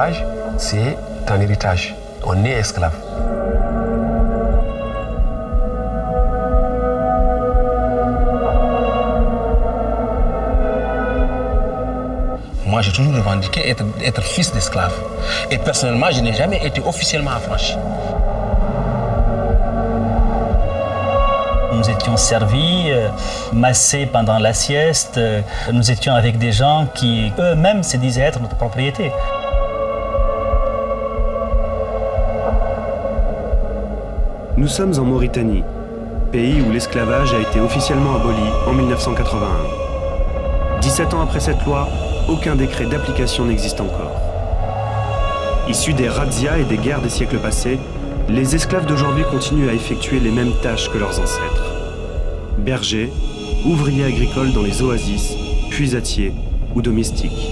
l'esclavage, c'est un héritage. On est esclave. Moi, j'ai toujours revendiqué être fils d'esclave. Et personnellement, je n'ai jamais été officiellement affranchi. Nous étions servis, massés pendant la sieste. Nous étions avec des gens qui eux-mêmes se disaient être notre propriété. Nous sommes en Mauritanie, pays où l'esclavage a été officiellement aboli en 1981. 17 ans après cette loi, aucun décret d'application n'existe encore. Issus des razzias et des guerres des siècles passés, les esclaves d'aujourd'hui continuent à effectuer les mêmes tâches que leurs ancêtres. Bergers, ouvriers agricoles dans les oasis, puisatiers ou domestiques.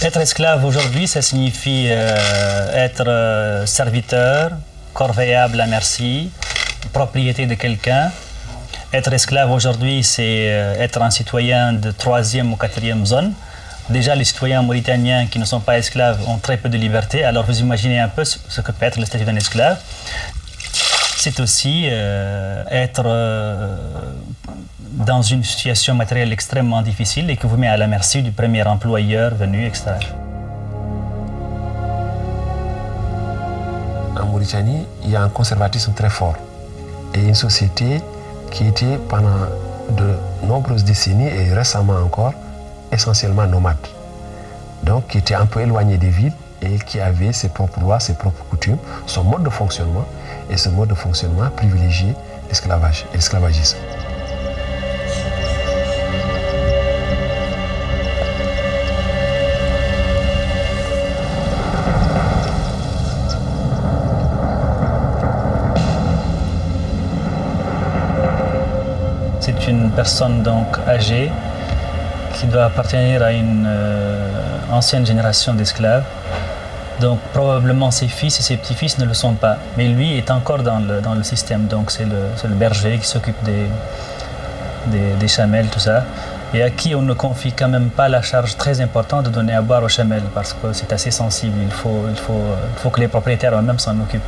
Être esclave aujourd'hui, ça signifie être serviteur, corvéable à merci, propriété de quelqu'un. Être esclave aujourd'hui, c'est être un citoyen de 3e ou 4e zone. Déjà, les citoyens mauritaniens qui ne sont pas esclaves ont très peu de liberté. Alors, vous imaginez un peu ce que peut être le statut d'un esclave. C'est aussi être dans une situation matérielle extrêmement difficile et qui vous met à la merci du premier employeur venu extraire. En Mauritanie, il y a un conservatisme très fort et une société qui était pendant de nombreuses décennies et récemment encore essentiellement nomade. Donc qui était un peu éloignée des villes et qui avait ses propres lois, ses propres coutumes, son mode de fonctionnement, et ce mode de fonctionnement privilégiait l'esclavage et l'esclavagisme. C'est une personne donc âgée qui doit appartenir à une ancienne génération d'esclaves. Donc probablement ses fils et ses petits-fils ne le sont pas. Mais lui est encore dans le système. Donc c'est le berger qui s'occupe des chamelles, tout ça. Et à qui on ne confie quand même pas la charge très importante de donner à boire aux chamelles parce que c'est assez sensible. Il faut que les propriétaires eux-mêmes s'en occupent.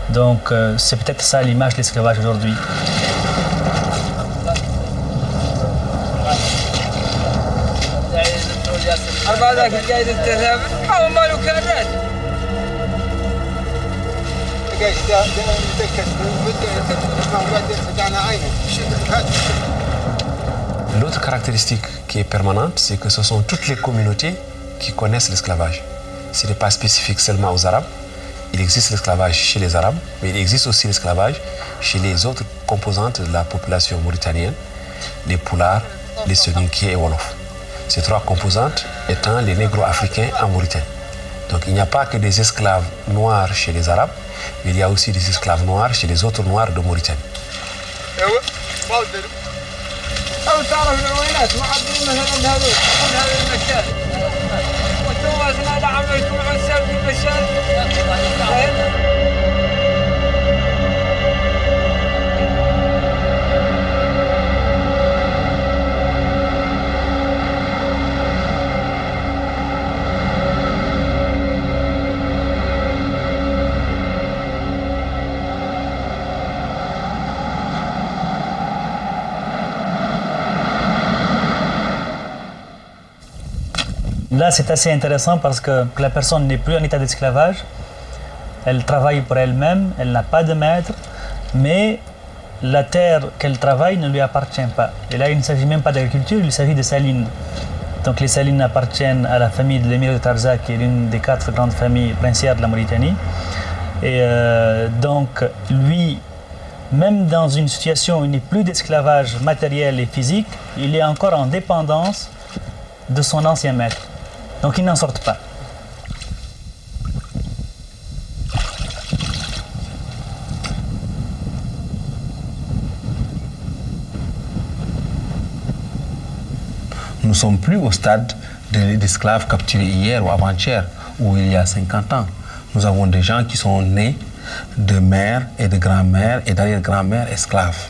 Donc c'est peut-être ça l'image de l'esclavage aujourd'hui. L'autre caractéristique qui est permanente, c'est que ce sont toutes les communautés qui connaissent l'esclavage. Ce n'est pas spécifique seulement aux Arabes. Il existe l'esclavage chez les Arabes, mais il existe aussi l'esclavage chez les autres composantes de la population mauritanienne, les Poulars, les Soninké et Wolof. Ces trois composantes étant les négro-africains en Mauritanie. Donc il n'y a pas que des esclaves noirs chez les Arabes, mais il y a aussi des esclaves noirs chez les autres noirs de Mauritanie. Là, c'est assez intéressant parce que la personne n'est plus en état d'esclavage. Elle travaille pour elle-même, elle n'a pas de maître, mais la terre qu'elle travaille ne lui appartient pas. Et là, il ne s'agit même pas d'agriculture, il s'agit de salines. Donc les salines appartiennent à la famille de l'émir de Tarzat, qui est l'une des 4 grandes familles princières de la Mauritanie. Et donc, lui, même dans une situation où il n'y a plus d'esclavage matériel et physique, il est encore en dépendance de son ancien maître. Donc ils n'en sortent pas. ne sommes plus au stade d'esclaves capturés hier ou avant-hier, ou il y a 50 ans. Nous avons des gens qui sont nés de mères et de grand-mères et d'arrière-grand-mères esclaves.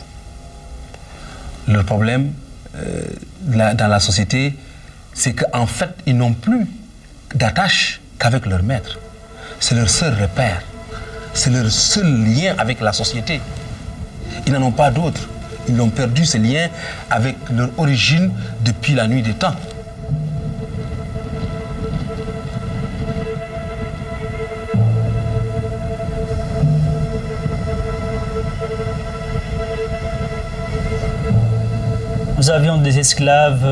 Le problème dans la société, c'est qu'en fait, ils n'ont plus d'attache qu'avec leur maître. C'est leur seul repère. C'est leur seul lien avec la société. Ils n'en ont pas d'autre. Ils ont perdu ce lien avec leur origine depuis la nuit des temps. Nous avions des esclaves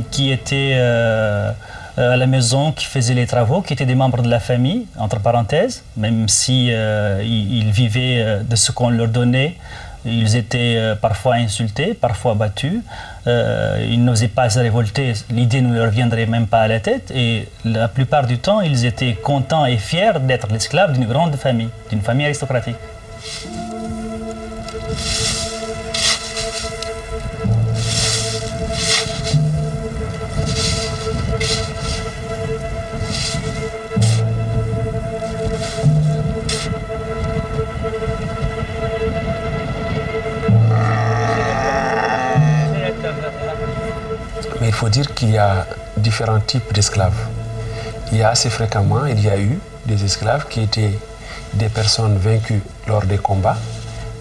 qui étaient à la maison, qui faisaient les travaux, qui étaient des membres de la famille, entre parenthèses, même si ils vivaient de ce qu'on leur donnait. Ils étaient parfois insultés, parfois battus. Ils n'osaient pas se révolter, l'idée ne leur viendrait même pas à la tête. Et la plupart du temps, ils étaient contents et fiers d'être l'esclave d'une grande famille, d'une famille aristocratique. Mais il faut dire qu'il y a différents types d'esclaves. Il y a assez fréquemment, il y a eu des esclaves qui étaient des personnes vaincues lors des combats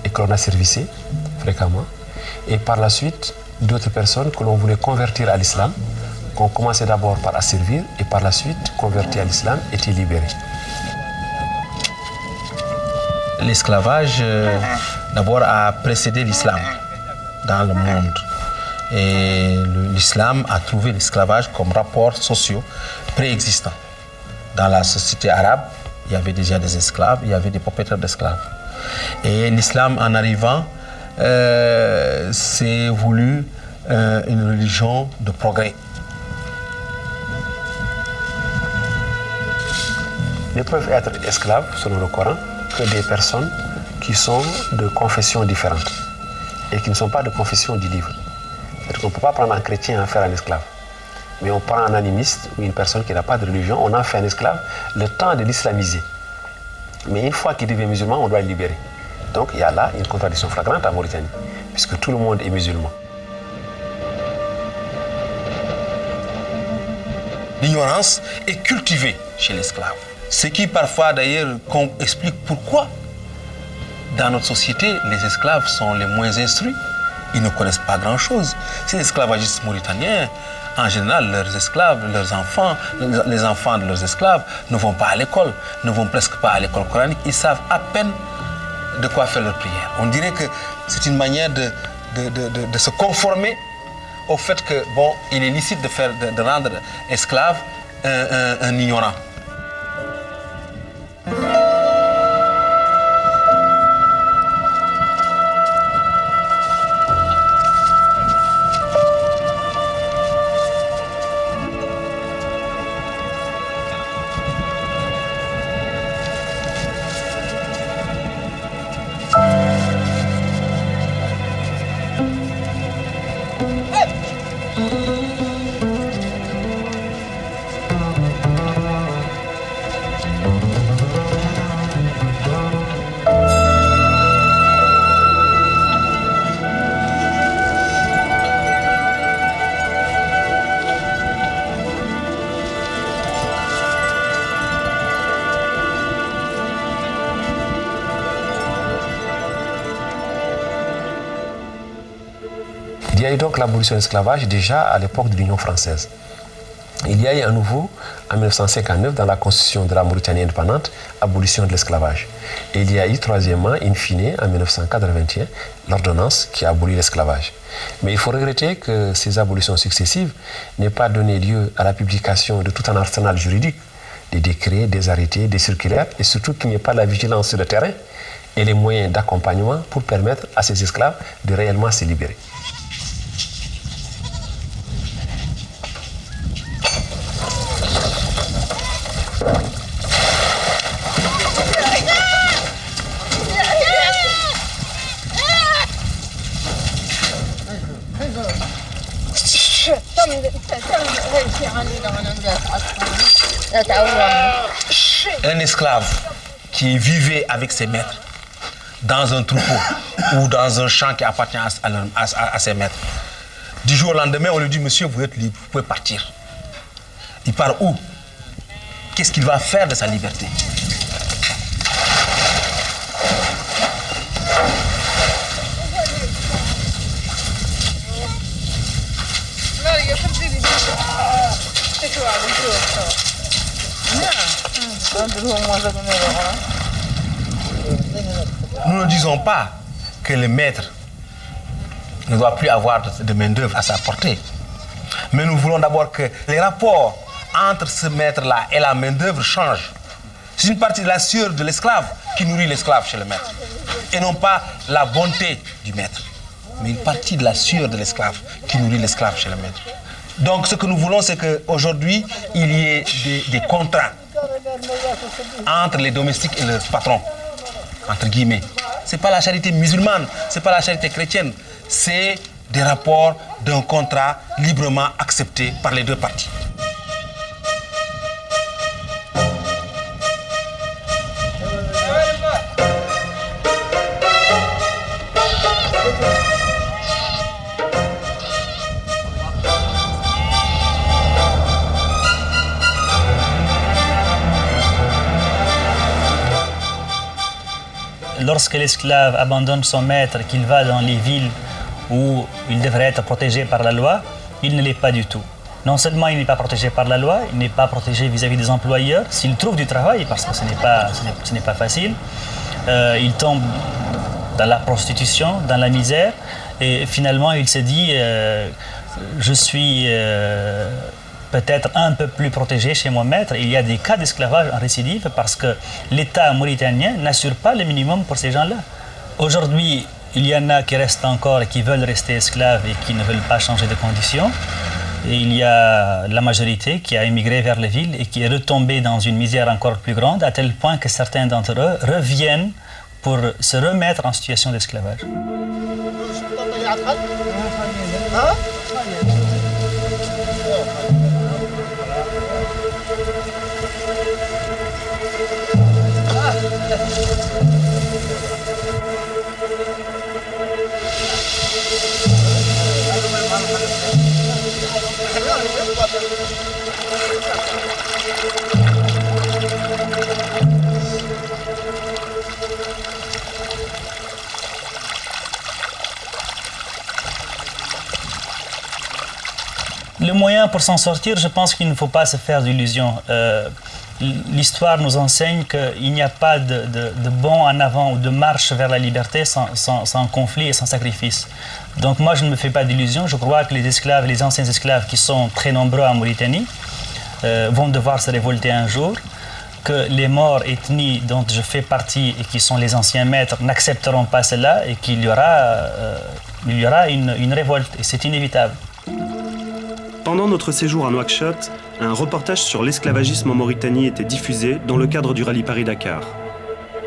et que l'on a servicé fréquemment. Et par la suite, d'autres personnes que l'on voulait convertir à l'islam, qu'on commençait d'abord par asservir et par la suite, convertis à l'islam, étaient libérés. L'esclavage, d'abord, a précédé l'islam dans le monde. Et l'islam a trouvé l'esclavage comme rapport social préexistant. Dans la société arabe, il y avait déjà des esclaves, il y avait des propriétaires d'esclaves. Et l'islam, en arrivant, s'est voulu une religion de progrès. Ne peuvent être esclaves, selon le Coran, que des personnes qui sont de confessions différentes et qui ne sont pas de confession du livre. C'est-à-dire qu'on ne peut pas prendre un chrétien et en faire un esclave. Mais on prend un animiste ou une personne qui n'a pas de religion, on en fait un esclave le temps de l'islamiser. Mais une fois qu'il devient musulman, on doit le libérer. Donc il y a là une contradiction flagrante en Mauritanie, puisque tout le monde est musulman. L'ignorance est cultivée chez l'esclave. Ce qui parfois d'ailleurs explique pourquoi dans notre société les esclaves sont les moins instruits. Ils ne connaissent pas grand-chose. Ces esclavagistes mauritaniens, en général, leurs esclaves, leurs enfants, les enfants de leurs esclaves ne vont pas à l'école, ne vont presque pas à l'école coranique. Ils savent à peine de quoi faire leur prière. On dirait que c'est une manière de se conformer au fait que, bon, il est licite de rendre esclave un ignorant. Il y a eu donc l'abolition de l'esclavage déjà à l'époque de l'Union française. Il y a eu à nouveau, en 1959, dans la constitution de la Mauritanie indépendante, abolition de l'esclavage. Et il y a eu, troisièmement, in fine, en 1981, l'ordonnance qui a aboli l'esclavage. Mais il faut regretter que ces abolitions successives n'aient pas donné lieu à la publication de tout un arsenal juridique, des décrets, des arrêtés, des circulaires, et surtout qu'il n'y ait pas la vigilance sur le terrain et les moyens d'accompagnement pour permettre à ces esclaves de réellement se libérer. Un esclave qui vivait avec ses maîtres dans un troupeau ou dans un champ qui appartient à ses maîtres. Du jour au lendemain, on lui dit, monsieur, vous êtes libre, vous pouvez partir. Il part où? Qu'est-ce qu'il va faire de sa liberté? Nous ne disons pas que le maître ne doit plus avoir de main-d'œuvre à sa portée. Mais nous voulons d'abord que les rapports entre ce maître-là et la main-d'œuvre changent. C'est une partie de la sueur de l'esclave qui nourrit l'esclave chez le maître. Et non pas la bonté du maître, mais une partie de la sueur de l'esclave qui nourrit l'esclave chez le maître. Donc ce que nous voulons, c'est qu'aujourd'hui, il y ait des contrats entre les domestiques et leurs patrons, entre guillemets. Ce n'est pas la charité musulmane, ce n'est pas la charité chrétienne, c'est des rapports d'un contrat librement accepté par les deux parties. Lorsque l'esclave abandonne son maître, qu'il va dans les villes où il devrait être protégé par la loi, il ne l'est pas du tout. Non seulement il n'est pas protégé par la loi, il n'est pas protégé vis-à-vis des employeurs. S'il trouve du travail, parce que ce n'est pas facile, il tombe dans la prostitution, dans la misère, et finalement il se dit je suis peut-être un peu plus protégé chez mon maître. Il y a des cas d'esclavage en récidive parce que l'État mauritanien n'assure pas le minimum pour ces gens-là. Aujourd'hui, il y en a qui restent encore et qui veulent rester esclaves et qui ne veulent pas changer de conditions. Et il y a la majorité qui a émigré vers les villes et qui est retombée dans une misère encore plus grande, à tel point que certains d'entre eux reviennent pour se remettre en situation d'esclavage. Le moyen pour s'en sortir, je pense qu'il ne faut pas se faire d'illusions. L'histoire nous enseigne qu'il n'y a pas de bond en avant ou de marche vers la liberté sans conflit et sans sacrifice. Donc moi, je ne me fais pas d'illusions. Je crois que les esclaves, les anciens esclaves qui sont très nombreux en Mauritanie, vont devoir se révolter un jour, que les morts ethnies dont je fais partie et qui sont les anciens maîtres n'accepteront pas cela et qu'il y aura une révolte. Et c'est inévitable. Pendant notre séjour à Nouakchott, un reportage sur l'esclavagisme en Mauritanie était diffusé dans le cadre du rallye Paris-Dakar.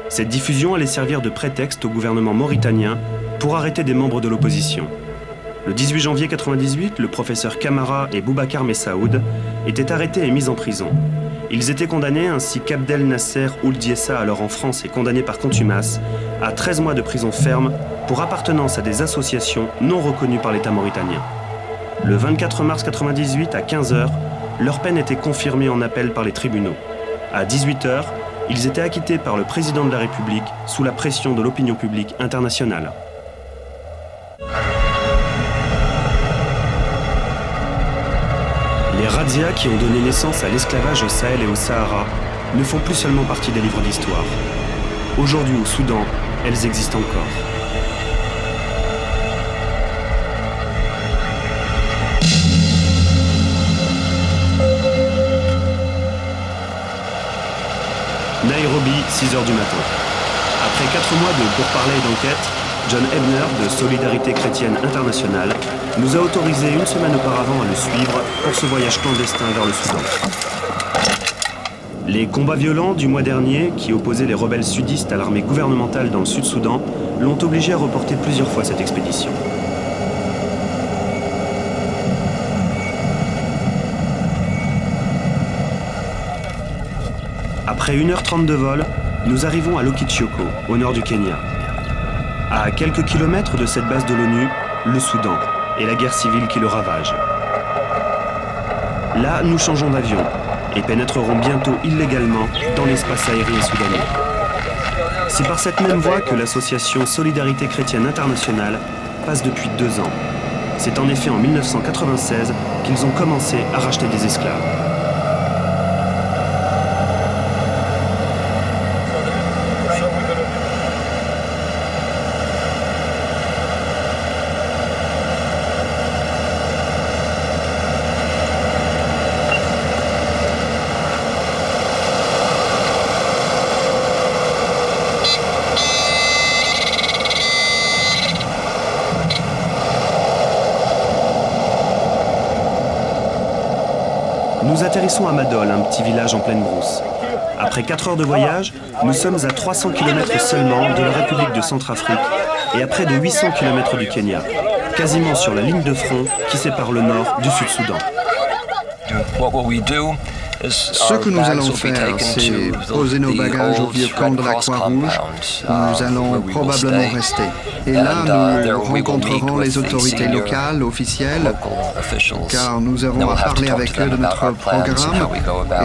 Cette diffusion allait servir de prétexte au gouvernement mauritanien pour arrêter des membres de l'opposition. Le 18 janvier 1998, le professeur Camara et Boubacar Messaoud étaient arrêtés et mis en prison. Ils étaient condamnés, ainsi qu'Abdel Nasser Ould Diessa, alors en France et condamné par contumace, à 13 mois de prison ferme pour appartenance à des associations non reconnues par l'État mauritanien. Le 24 mars 1998, à 15h, leur peine était confirmée en appel par les tribunaux. À 18h, ils étaient acquittés par le président de la République sous la pression de l'opinion publique internationale. Les razzias qui ont donné naissance à l'esclavage au Sahel et au Sahara ne font plus seulement partie des livres d'histoire. Aujourd'hui au Soudan, elles existent encore. Nairobi, 6h du matin. Après 4 mois de pourparlers et d'enquête, John Ebner, de Solidarité chrétienne internationale, nous a autorisé une semaine auparavant à le suivre pour ce voyage clandestin vers le Soudan. Les combats violents du mois dernier, qui opposaient les rebelles sudistes à l'armée gouvernementale dans le Sud-Soudan, l'ont obligé à reporter plusieurs fois cette expédition. Après 1h30 de vol, nous arrivons à Lokichoko, au nord du Kenya. À quelques kilomètres de cette base de l'ONU, le Soudan et la guerre civile qui le ravage. Là, nous changeons d'avion et pénétrerons bientôt illégalement dans l'espace aérien soudanais. C'est par cette même voie que l'association Solidarité chrétienne internationale passe depuis 2 ans. C'est en effet en 1996 qu'ils ont commencé à racheter des esclaves. Nous atterrissons à Madol, un petit village en pleine brousse. Après 4 heures de voyage, nous sommes à 300 km seulement de la République de Centrafrique et à près de 800 km du Kenya, quasiment sur la ligne de front qui sépare le nord du Sud-Soudan. Ce que nous allons faire, c'est poser nos bagages au vieux camp de la Croix-Rouge, où nous allons probablement rester. Et là, nous rencontrerons les autorités locales, officielles, car nous avons à parler avec eux de notre programme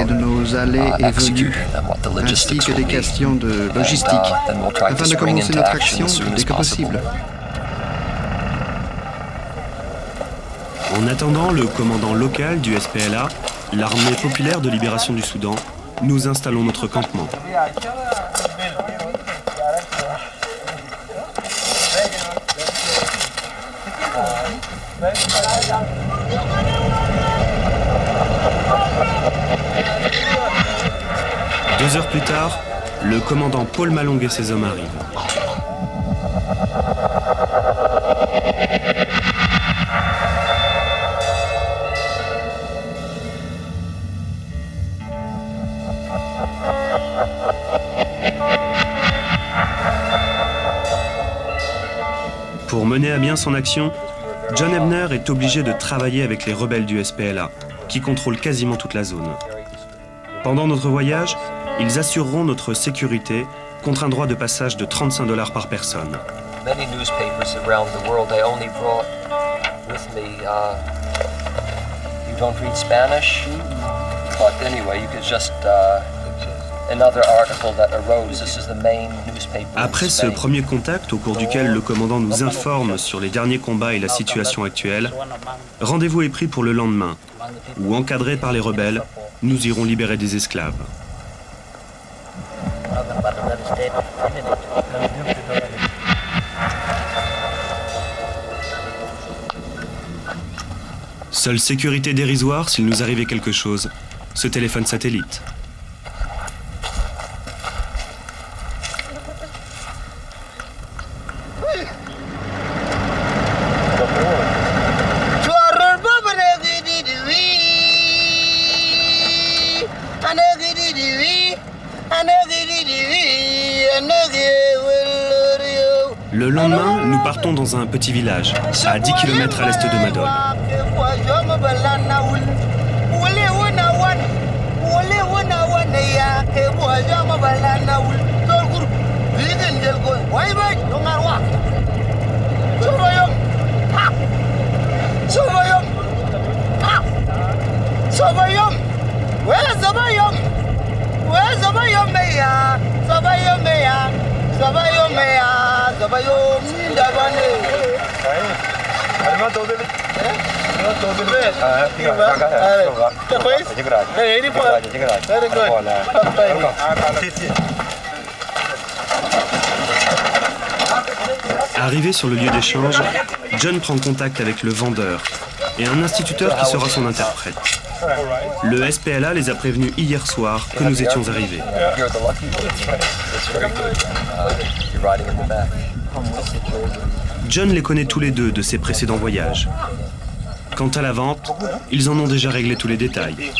et de nos allées et venues, ainsi que des questions de logistique, afin de commencer notre action dès que possible. En attendant le commandant local du SPLA, l'Armée populaire de libération du Soudan, nous installons notre campement. Deux heures plus tard, le commandant Paul Malong et ses hommes arrivent. Pour mener à bien son action, John Ebner est obligé de travailler avec les rebelles du SPLA, qui contrôlent quasiment toute la zone. Pendant notre voyage, ils assureront notre sécurité contre un droit de passage de $35 par personne. Many newspapers around the world I only brought with me. You don't read Spanish, but anyway, you could just another article that arose. This is the main newspaper. Après ce premier contact, au cours duquel le commandant nous informe sur les derniers combats et la situation actuelle, rendez-vous est pris pour le lendemain, où, encadrés par les rebelles, nous irons libérer des esclaves. Seule sécurité dérisoire s'il nous arrivait quelque chose, ce téléphone satellite. Le lendemain, nous partons dans un petit village, à 10 km à l'est de Madol. Arrivé sur le lieu d'échange, John prend contact avec le vendeur et un instituteur qui sera son interprète. Le SPLA les a prévenus hier soir que nous étions arrivés. John les connaît tous les deux de ses précédents voyages. Quant à la vente, ils en ont déjà réglé tous les détails.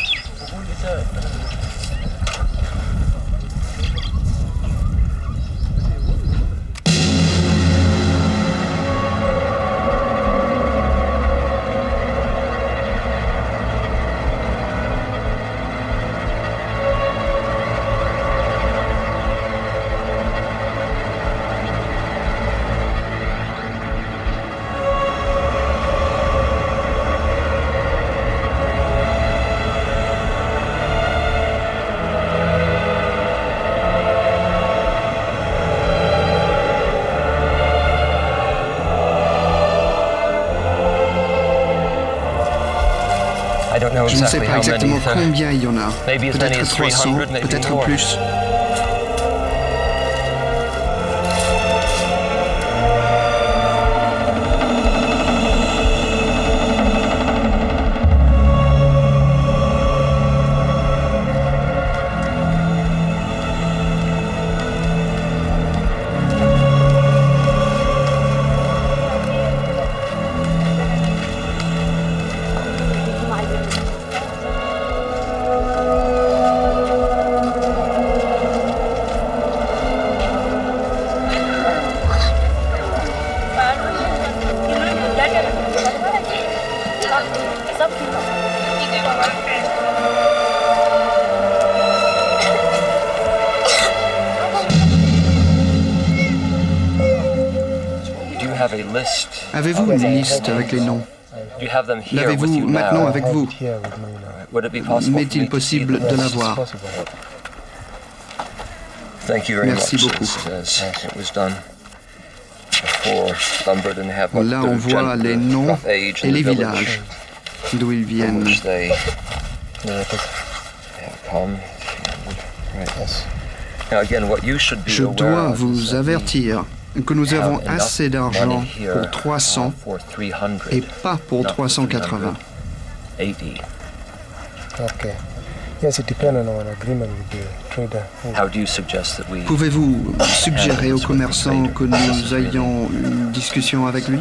Je ne sais pas exactement combien il y en a. Peut-être 300, peut-être plus. Avez-vous une liste avec les noms? L'avez-vous maintenant avec vous? M'est-il possible de l'avoir? Merci beaucoup. Là, on voit les noms et les villages d'où ils viennent. Je dois vous avertir que nous avons assez d'argent pour 300 et pas pour 380. Pouvez-vous suggérer au commerçant que nous ayons une discussion avec lui?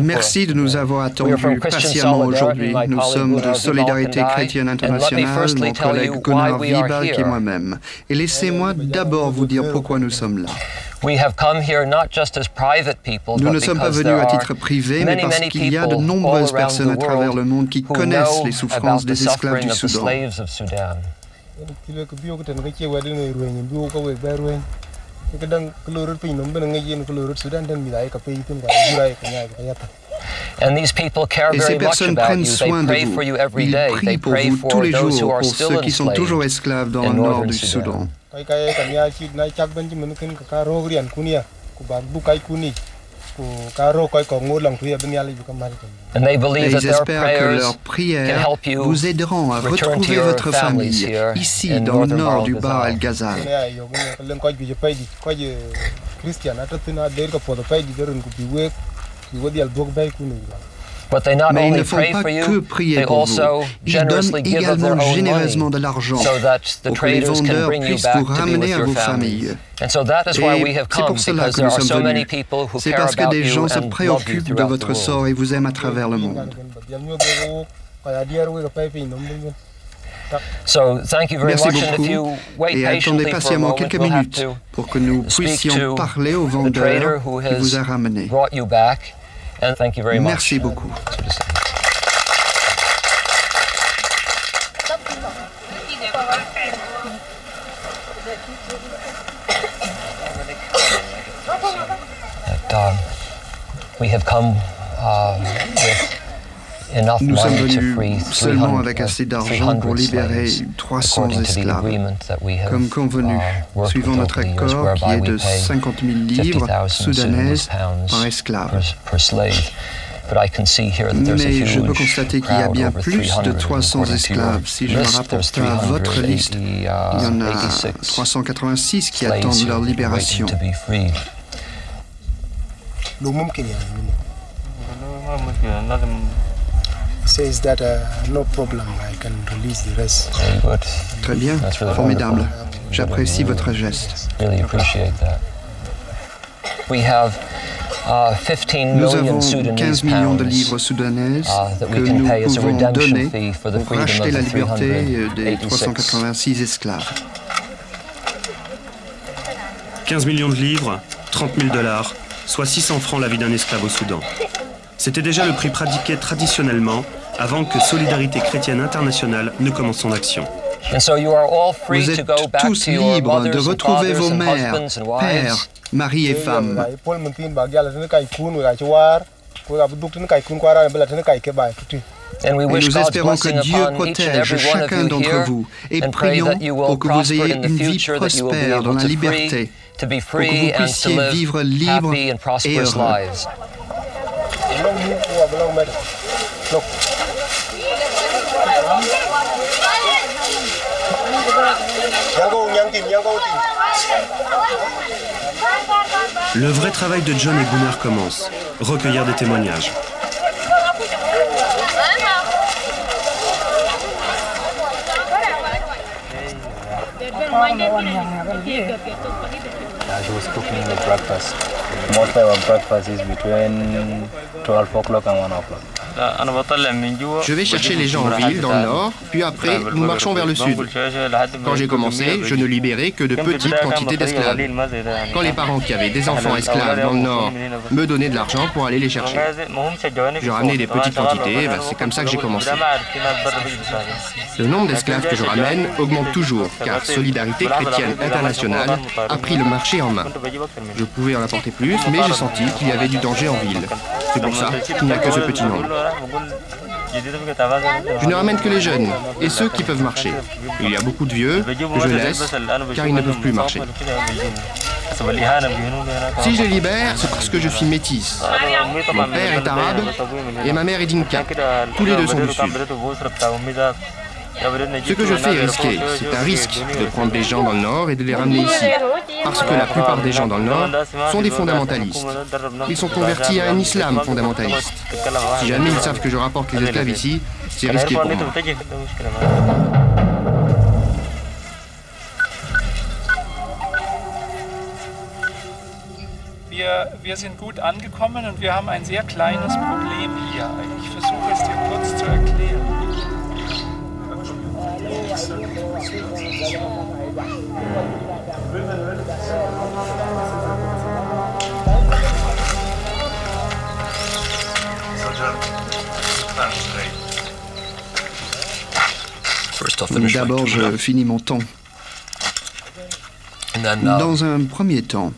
Merci de nous avoir attendus patiemment aujourd'hui. Nous sommes de Solidarité chrétienne internationale, mon collègue Gunnar Wibalk et moi-même. Et laissez-moi d'abord vous dire pourquoi nous sommes là. Nous ne sommes pas venus à titre privé, mais parce qu'il y a de nombreuses personnes à travers le monde qui connaissent les souffrances des esclaves du Soudan. Et ces personnes prennent soin de vous. Ils prient pour vous tous les jours, pour ceux qui sont toujours esclaves dans le nord du Soudan. Et ils espèrent que leurs prières vous aideront à retrouver votre famille ici, dans le nord du Bahr el-Ghazal. Mais ils ne font pas que prier pour vous. Ils donnent également généreusement de l'argent pour que les vendeurs puissent vous ramener à vos familles. Et c'est pour cela que nous sommes venus. C'est parce que des gens se préoccupent de votre sort et vous aiment à travers le monde. Merci beaucoup et attendez patiemment quelques minutes pour que nous puissions parler au vendeur qui vous a ramené. Merci beaucoup. Nous sommes venus seulement avec assez d'argent pour libérer 300 esclaves, comme convenu, suivant notre accord qui est de 50 000 livres soudanaises par esclave. Mais je peux constater qu'il y a bien plus de 300 esclaves. Si je me rapporte à votre liste, il y en a 386 qui attendent leur libération. Très bien, formidable. J'apprécie votre geste. Nous avons 15 millions de livres soudanaises que nous pouvons donner pour racheter la liberté des 386 esclaves. 15 millions de livres, 30 000 $, soit 600 francs la vie d'un esclave au Soudan. C'était déjà le prix pratiqué traditionnellement avant que Solidarité chrétienne internationale ne commence son action. Vous êtes tous libres de retrouver vos mères, pères, maris et femmes. Et nous espérons que Dieu protège chacun d'entre vous et prions pour que vous ayez une vie prospère dans la liberté, pour que vous puissiez vivre libre et heureux. Le vrai travail de John et Gunnar commence, recueillir des témoignages. She was cooking the breakfast. Most of our breakfast is between 12 o'clock and 1 o'clock. Je vais chercher les gens en ville, dans le nord, puis après, nous marchons vers le sud. Quand j'ai commencé, je ne libérais que de petites quantités d'esclaves. Quand les parents qui avaient des enfants esclaves dans le nord me donnaient de l'argent pour aller les chercher, je ramenais des petites quantités, c'est comme ça que j'ai commencé. Le nombre d'esclaves que je ramène augmente toujours, car Solidarité chrétienne internationale a pris le marché en main. Je pouvais en apporter plus, mais j'ai senti qu'il y avait du danger en ville. C'est pour ça qu'il n'y a que ce petit nombre. Je ne ramène que les jeunes et ceux qui peuvent marcher. Il y a beaucoup de vieux que je laisse car ils ne peuvent plus marcher. Si je les libère, c'est parce que je suis métisse. Mon père est arabe et ma mère est dinka. Tous les deux sont du sud. Ce que je fais est risqué. C'est un risque de prendre des gens dans le Nord et de les ramener ici. Parce que la plupart des gens dans le Nord sont des fondamentalistes. Ils sont convertis à un islam fondamentaliste. Si jamais ils savent que je rapporte les esclaves ici, c'est risqué pour moi. Wir sind gut angekommen und wir haben ein sehr kleines Problem hier. Ich versuche es dir kurz zu erklären. D'abord, je finis mon temps. Dans un premier temps,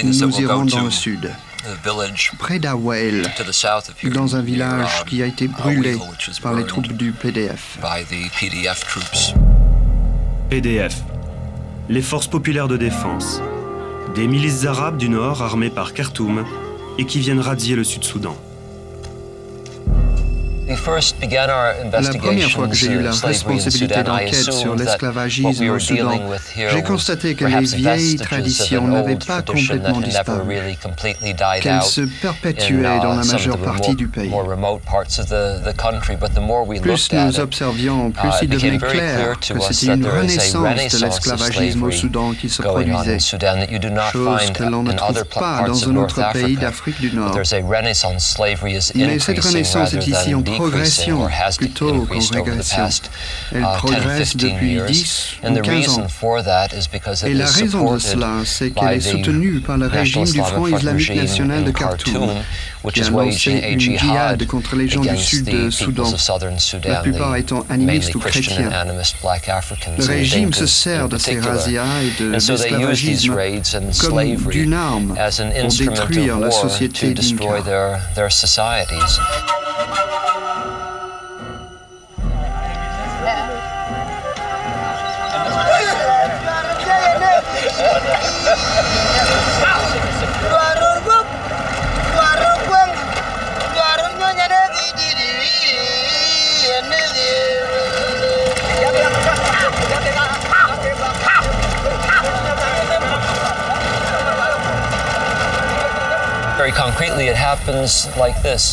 nous irons dans le sud, près d'Awel, dans un village qui a été brûlé par les troupes du PDF. PDF, les forces populaires de défense, des milices arabes du nord armées par Khartoum et qui viennent radier le Sud-Soudan. La première fois que j'ai eu la responsabilité d'enquête sur l'esclavagisme au Soudan, j'ai constaté que les vieilles traditions n'avaient pas complètement disparu, qu'elles se perpétuaient dans la majeure partie du pays. Plus nous observions, plus il devenait clair que c'était une renaissance de l'esclavagisme au Soudan qui se produisait, chose que l'on ne trouve pas dans un autre pays d'Afrique du Nord. Mais cette renaissance est ici en progression plutôt qu'en régression. Elle progresse depuis 10 ou 15 ans. Et la raison de cela, c'est qu'elle est soutenue par le régime du Front islamique national de Khartoum, qui a lancé une djihad contre les gens du sud du Soudan, la plupart étant animistes ou chrétiens. Le régime se sert de ces razzias et de l'esclavagisme comme d'une arme pour détruire la société dinka.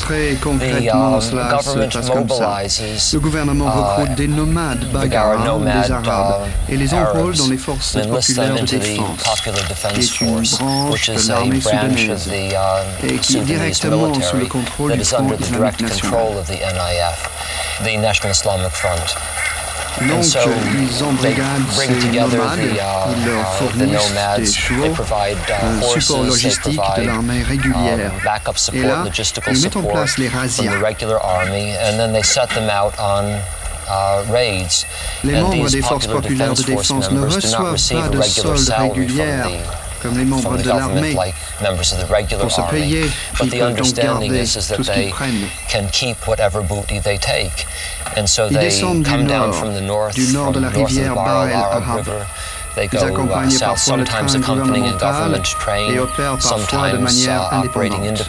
Très concrètement, cela se passe comme ça. Le gouvernement recrute des nomades bagarres, des Arabes, et les enrôle dans les forces populaires de défense, qui est une branche de l'armée soudanaise, et qui est directement sous le contrôle du Front islamique national. Donc, ils embrigadent ces nomades, ils leur fournissent des chevaux, un support logistique de l'armée régulière. Et là, ils mettent en place les razzias. Les membres des forces populaires de défense ne reçoivent pas de solde régulière comme les membres de l'armée. Pour se payer, ils peuvent donc garder tout ce qu'ils prennent. Ils descendent du nord de la rivière Bahr el-Ahab. Ils accompagnent parfois le train gouvernemental et opèrent parfois de manière indépendante.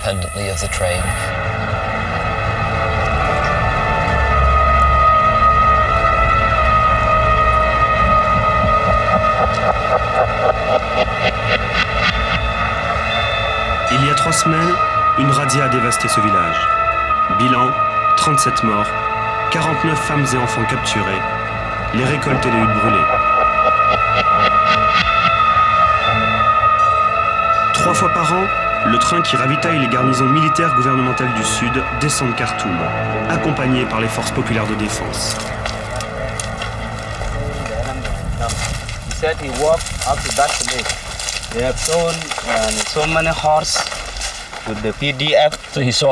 Il y a 3 semaines, une razzia a dévasté ce village. Bilan, 37 morts, 49 femmes et enfants capturés, les récoltes et les huttes brûlées. 3 fois par an, le train qui ravitaille les garnisons militaires gouvernementales du Sud descend de Khartoum, accompagné par les forces populaires de défense.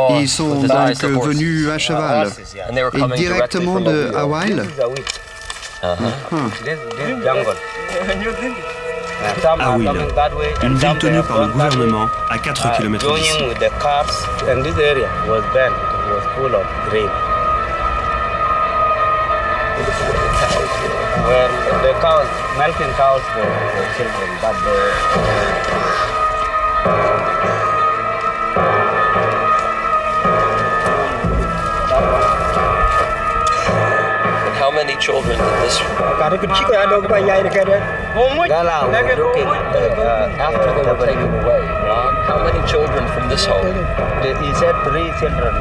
Ils sont donc venus à cheval et directement de Awil. Awil, une ville tenue par le gouvernement à 4 km d'ici. How many children in this after they were taken away? How many children from this home? He said 3 children.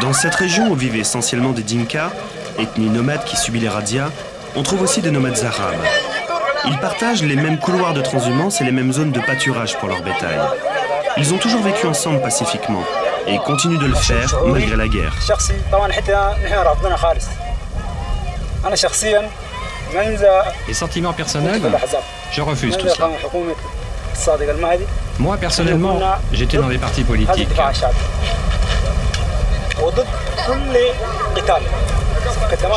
Dans cette région où vivent essentiellement des Dinka, ethnie nomade qui subit les razzias, on trouve aussi des nomades arabes. Ils partagent les mêmes couloirs de transhumance et les mêmes zones de pâturage pour leur bétail. Ils ont toujours vécu ensemble pacifiquement et continuent de le faire malgré la guerre. Les sentiments personnels, je refuse tout ça. Moi, personnellement, j'étais dans des partis politiques.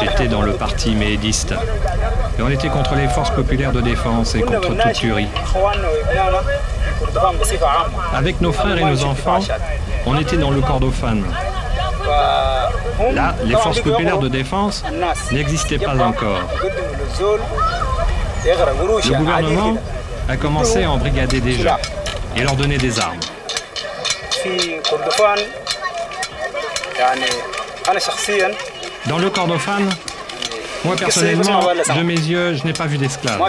J'étais dans le parti méhédiste. Et on était contre les forces populaires de défense et contre toute tuerie. Avec nos frères et nos enfants, on était dans le Kordofan. Là, les forces populaires de défense n'existaient pas encore. Le gouvernement a commencé à embrigader des gens et leur donner des armes. Dans le Kordofan, moi personnellement, de mes yeux, je n'ai pas vu d'esclaves.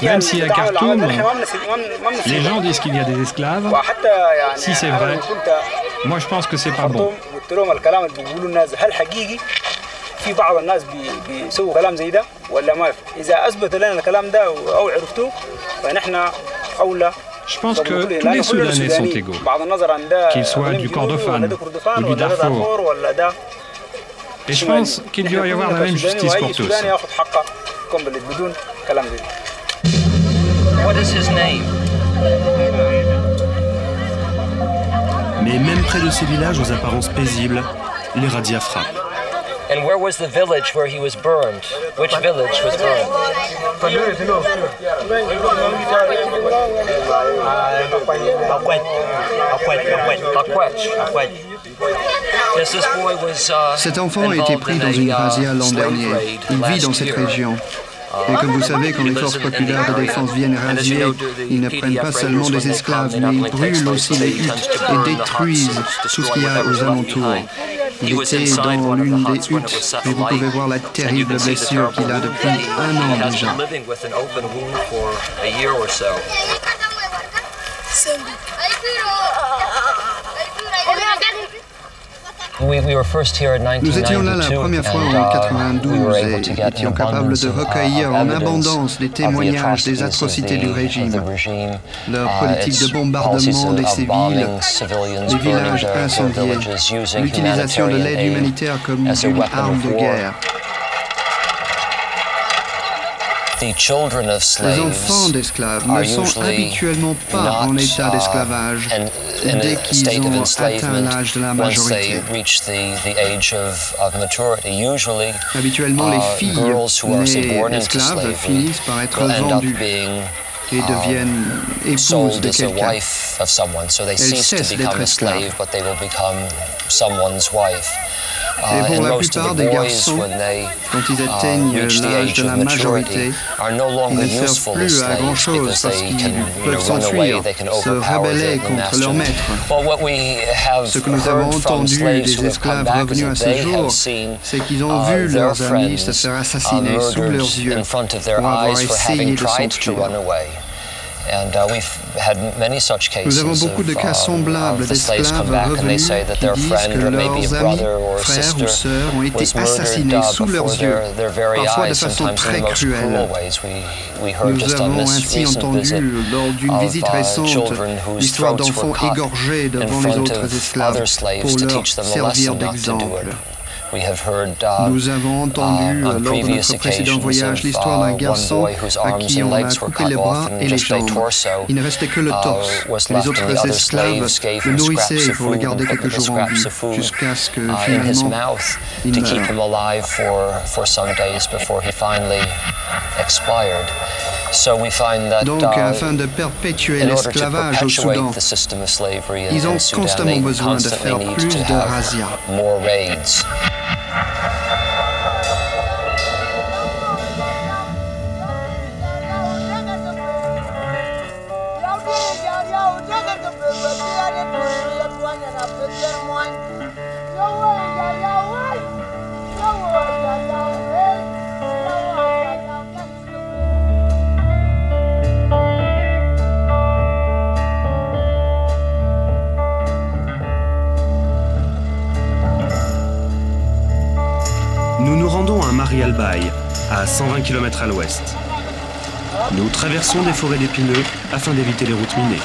Même si à Khartoum, les gens disent qu'il y a des esclaves, si c'est vrai, moi je pense que c'est pas bon. Je pense que tous les Soudanais sont égaux, qu'ils soient du Kordofan ou du Darfour. Et je pense qu'il doit y avoir la même justice pour tous. Mais même près de ces villages aux apparences paisibles, les razzias frappent. And where was the village where he was burned? Which village was burned? Cet enfant a été pris dans une razzia l'an dernier. Il vit dans cette région. Et comme vous savez, quand les forces populaires de défense viennent razzier, ils ne prennent pas seulement des esclaves, mais ils brûlent aussi les huttes et détruisent tout ce qu'il y a aux alentours. Il était dans l'une des huttes, et vous pouvez voir la terrible blessure qu'il a depuis 1 an déjà. Nous étions là la première fois en 1992 et étions capables de recueillir en abondance les témoignages des atrocités du régime, leur politique de bombardement des civils, les villages incendiés, l'utilisation de l'aide humanitaire comme une arme de guerre. Les enfants d'esclaves ne sont habituellement pas en état d'esclavage dès qu'ils ont atteint l'âge de la majorité. Habituellement, les filles nées esclaves finissent par être vendues et deviennent épouses de quelqu'un. Elles cessent d'être esclaves. Et pour la plupart des garçons, quand ils atteignent l'âge de la majorité, ils ne servent plus à grand-chose parce qu'ils peuvent s'enfuir, se rebeller contre leur maître. Ce que nous avons entendu des esclaves revenus à ce jour, c'est qu'ils ont vu leurs amis se faire assassiner sous leurs yeux pour avoir essayé de s'enfuir. Nous avons beaucoup de cas semblables d'esclaves revenus qui disent que leurs amis, frères ou sœurs ont été assassinés sous leurs yeux, parfois de façon très cruelle. Nous avons ainsi entendu lors d'une visite récente l'histoire d'enfants égorgés devant les autres esclaves pour leur servir d'exemple. Nous avons entendu lors de notre précédent voyage l'histoire d'un garçon à qui on a coupé les bras et les jambes. Il ne restait que le torse. Les autres esclaves le nourrissaient pour le garder quelques jours en vie, jusqu'à ce que finalement il meure. Donc, afin de perpétuer l'esclavage au Soudan, ils ont constamment besoin de faire plus de razzias. Nous nous rendons à Mari al-Baï, à 120 km à l'ouest. Nous traversons des forêts d'épineux afin d'éviter les routes minées.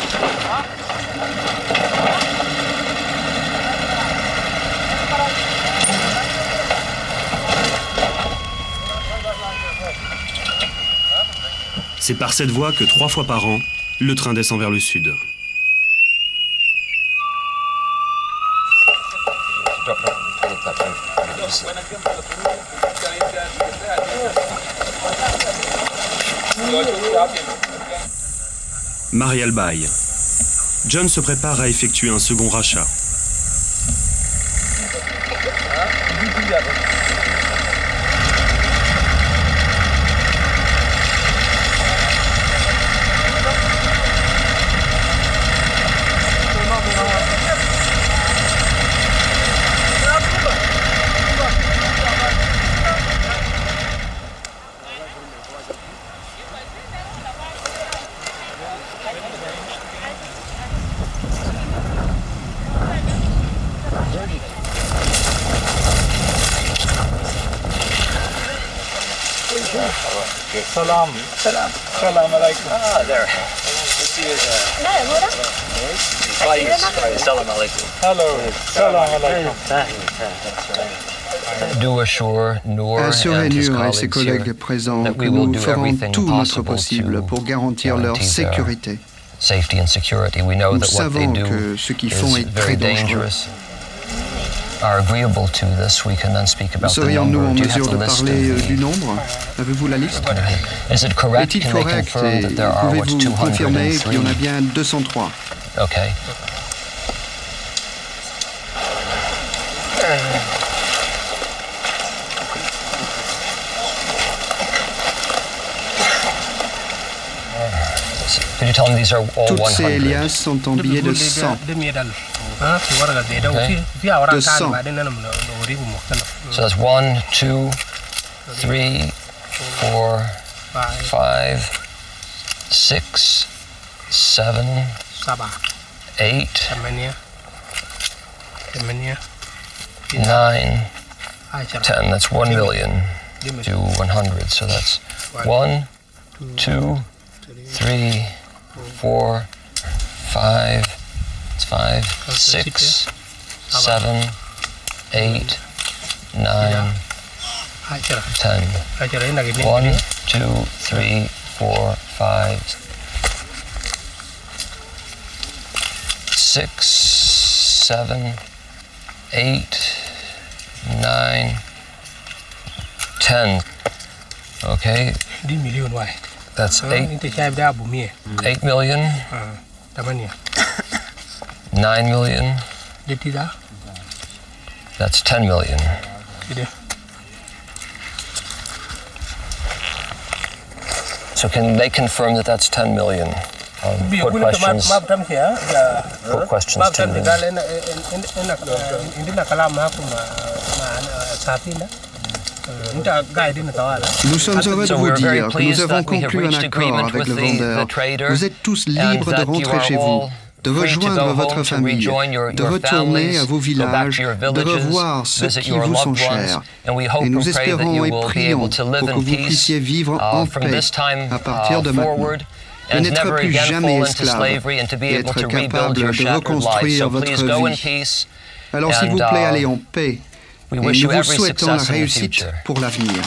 C'est par cette voie que 3 fois par an, le train descend vers le sud. Mari al-Baï. John se prépare à effectuer un second rachat. Salam. Salam. Salam alaikum. Ah, there. Salam alaikum. Hello. Salam alaikum. Assurez Nour et ses collègues présents que nous ferons tout notre possible pour garantir leur sécurité. Nous savons que ce qu'ils font est très dangereux. Serions-nous en mesure de parler du nombre? Avez-vous la liste? Est-il correct et pouvez-vous confirmer qu'il y en a bien 203? OK. Toutes ces Elias sont en billets de 100. De 100. So that's 1, 2, 3, 4, 5, 6, 7, 8, 9, 10. That's 1 million to 100. So that's 1, 2, 3, 4, 5. It's 5, 6, 7, 8, 9, 10. 1, 2, 3, 4, 5, 6, 7, 8, 9, 10. Okay. That's 8 million. 9 million. That's 10 million. So can they confirm that that's 10 million? Put questions to them. Nous sommes heureux de vous dire que nous avons conclu un accord avec le vendeur. Vous êtes tous libres de rentrer chez vous, de rejoindre votre famille, de retourner à vos villages, de revoir ceux qui vous sont chers. Et nous espérons et prions pour que vous puissiez vivre en paix à partir de maintenant, de n'être plus jamais esclave et être capable de reconstruire votre vie. Alors s'il vous plaît, allez en paix et nous vous souhaitons la réussite pour l'avenir.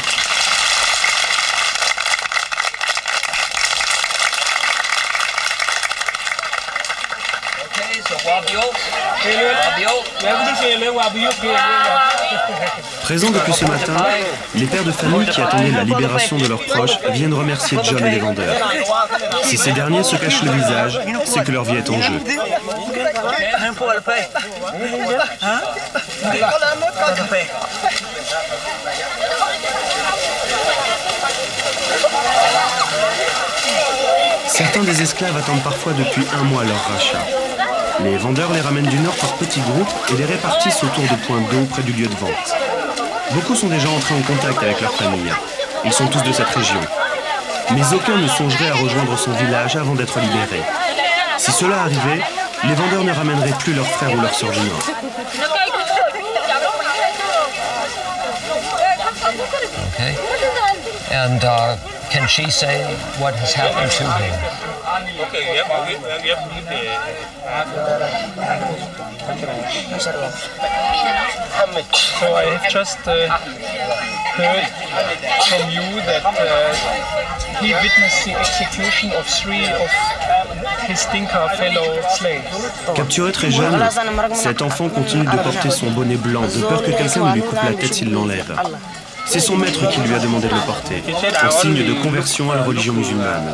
Présents depuis ce matin, les pères de famille qui attendaient la libération de leurs proches viennent remercier John et les vendeurs. Si ces derniers se cachent le visage, c'est que leur vie est en jeu. Certains des esclaves attendent parfois depuis 1 mois leur rachat. Les vendeurs les ramènent du nord par petits groupes et les répartissent autour de points d'eau près du lieu de vente. Beaucoup sont déjà entrés en contact avec leur famille. Ils sont tous de cette région. Mais aucun ne songerait à rejoindre son village avant d'être libéré. Si cela arrivait, les vendeurs ne ramèneraient plus leurs frères ou leurs sœurs du nord. Okay. And can she say what has happened to him? So I have just heard from you that he witnessed the execution of 3 of his Dinka fellow slaves. Capturé très jeune, cet enfant continue de porter son bonnet blanc de peur que quelqu'un ne lui coupe la tête s'il l'enlève. C'est son maître qui lui a demandé de le porter, en signe de conversion à la religion musulmane.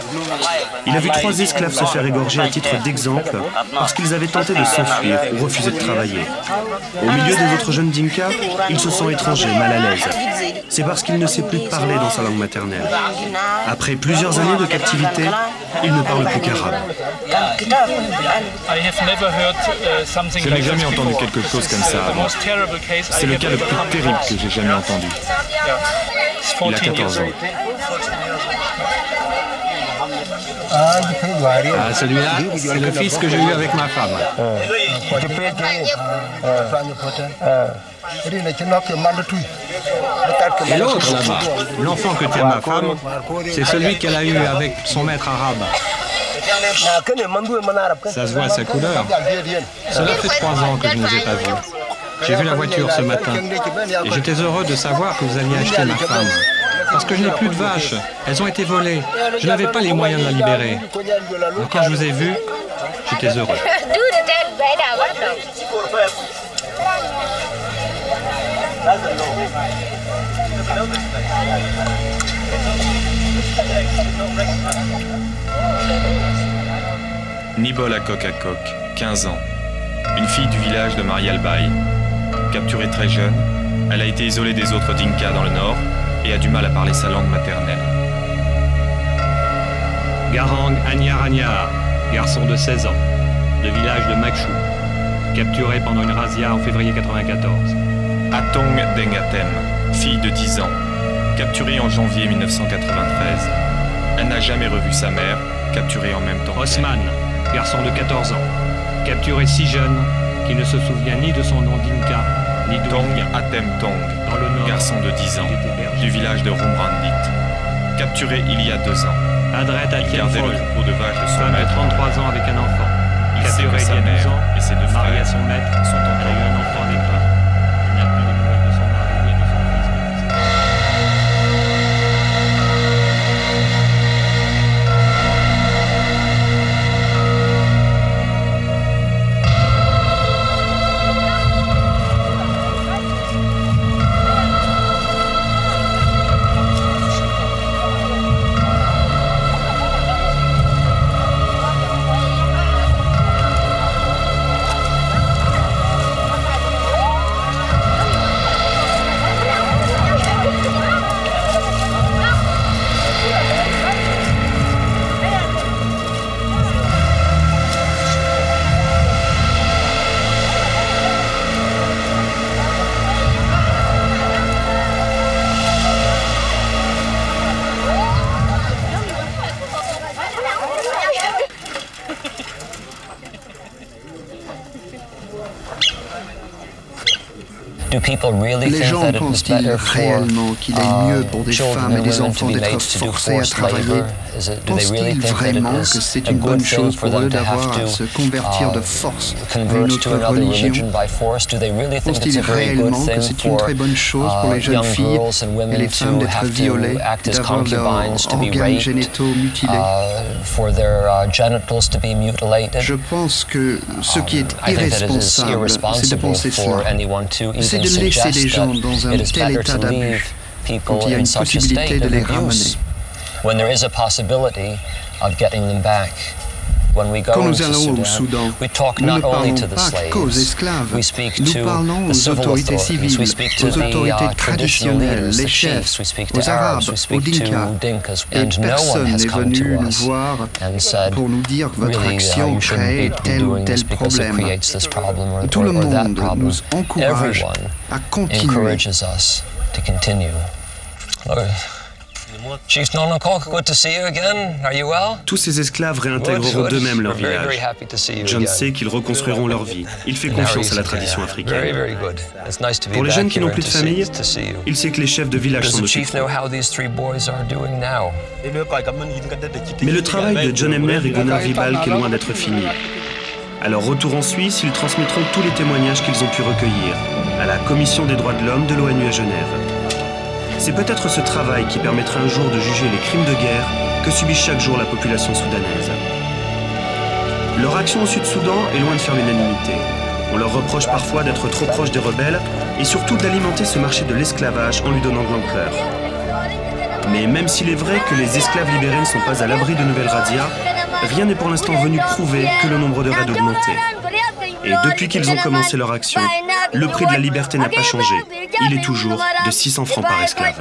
Il a vu 3 esclaves se faire égorger à titre d'exemple parce qu'ils avaient tenté de s'enfuir ou refusé de travailler. Au milieu des autres jeunes Dinka, il se sent étranger, mal à l'aise. C'est parce qu'il ne sait plus parler dans sa langue maternelle. Après plusieurs années de captivité, il ne parle plus qu'arabe. Je n'ai jamais entendu quelque chose comme ça avant. C'est le cas le plus terrible que j'ai jamais entendu. Il a 14 ans. Ah, celui-là, c'est le fils que j'ai eu avec ma femme. Et l'autre là-bas, l'enfant que tient ma femme, c'est celui qu'elle a eu avec son maître arabe. Ça se voit à sa couleur. Cela fait 3 ans que je ne les ai pas vus. J'ai vu la voiture ce matin et j'étais heureux de savoir que vous alliez acheter ma femme. Parce que je n'ai plus de vaches, elles ont été volées. Je n'avais pas les moyens de la libérer. Donc quand je vous ai vu, j'étais heureux. Nibol Akok Akok, 15 ans. Une fille du village de Marialbaï. Capturée très jeune, elle a été isolée des autres Dinka dans le nord et a du mal à parler sa langue maternelle. Garang Anyar Anyar, garçon de 16 ans, de village de Makchou, capturé pendant une razzia en février 1994. Atong Dengatem, fille de 10 ans, capturée en janvier 1993. Elle n'a jamais revu sa mère, capturée en même temps. Osman, garçon de 14 ans, capturé si jeune qu'il ne se souvient ni de son nom Dinka, Tong Atem Tong, garçon de 10 ans, du village de Rumrandit, capturé il y a 2 ans. Adret Alkiel Gardait le troupeau de vaches de son maître. 33 ans avec un enfant. Il sait que sa mère et ses 2 marié à frères son maître, sont en a eu un enfant avec lui. Il n'a plus de nouvelles de son mari et de son fils. Les gens pensent-ils réellement qu'il est mieux pour des femmes et des enfants d'être forcés à travailler? Pensent-ils vraiment que c'est une bonne chose pour eux d'avoir à se convertir de force à une autre religion? Pensent-ils réellement que c'est une très bonne chose pour les jeunes filles et les femmes d'être violées, d'avoir leurs organes génitaux mutilés? Je pense que ce qui est irresponsable, c'est de penser cela. C'est de laisser les gens dans un tel état d'abus quand il y a une possibilité de les ramener. Quand nous allons au Soudan, nous ne parlons pas qu'aux esclaves, nous parlons aux autorités civiles, aux autorités traditionnelles, les chefs, aux Arabes, aux Dinkas. Et personne n'est venu nous voir pour nous dire que votre action crée tel ou tel problème. Tout le monde nous encourage à continuer. Chief Nonokok, good to see you again. Are you well? Tous ces esclaves réintégreront d'eux-mêmes leur village. John sait qu'ils reconstruiront leur vie. Il fait confiance à la tradition africaine. Pour les jeunes qui n'ont plus de famille, il sait que les chefs de village s'en occupent. Mais le travail de John Emner et Gunnar Vibalk est loin d'être fini. À leur retour en Suisse, ils transmettront tous les témoignages qu'ils ont pu recueillir à la Commission des droits de l'homme de l'ONU à Genève. C'est peut-être ce travail qui permettra un jour de juger les crimes de guerre que subit chaque jour la population soudanaise. Leur action au Sud-Soudan est loin de faire l'unanimité. On leur reproche parfois d'être trop proches des rebelles et surtout d'alimenter ce marché de l'esclavage en lui donnant de l'ampleur. Mais même s'il est vrai que les esclaves libérés ne sont pas à l'abri de nouvelles razzias, rien n'est pour l'instant venu prouver que le nombre de raids augmentait. Et depuis qu'ils ont commencé leur action, le prix de la liberté n'a pas changé. Il est toujours de 600 francs par esclave.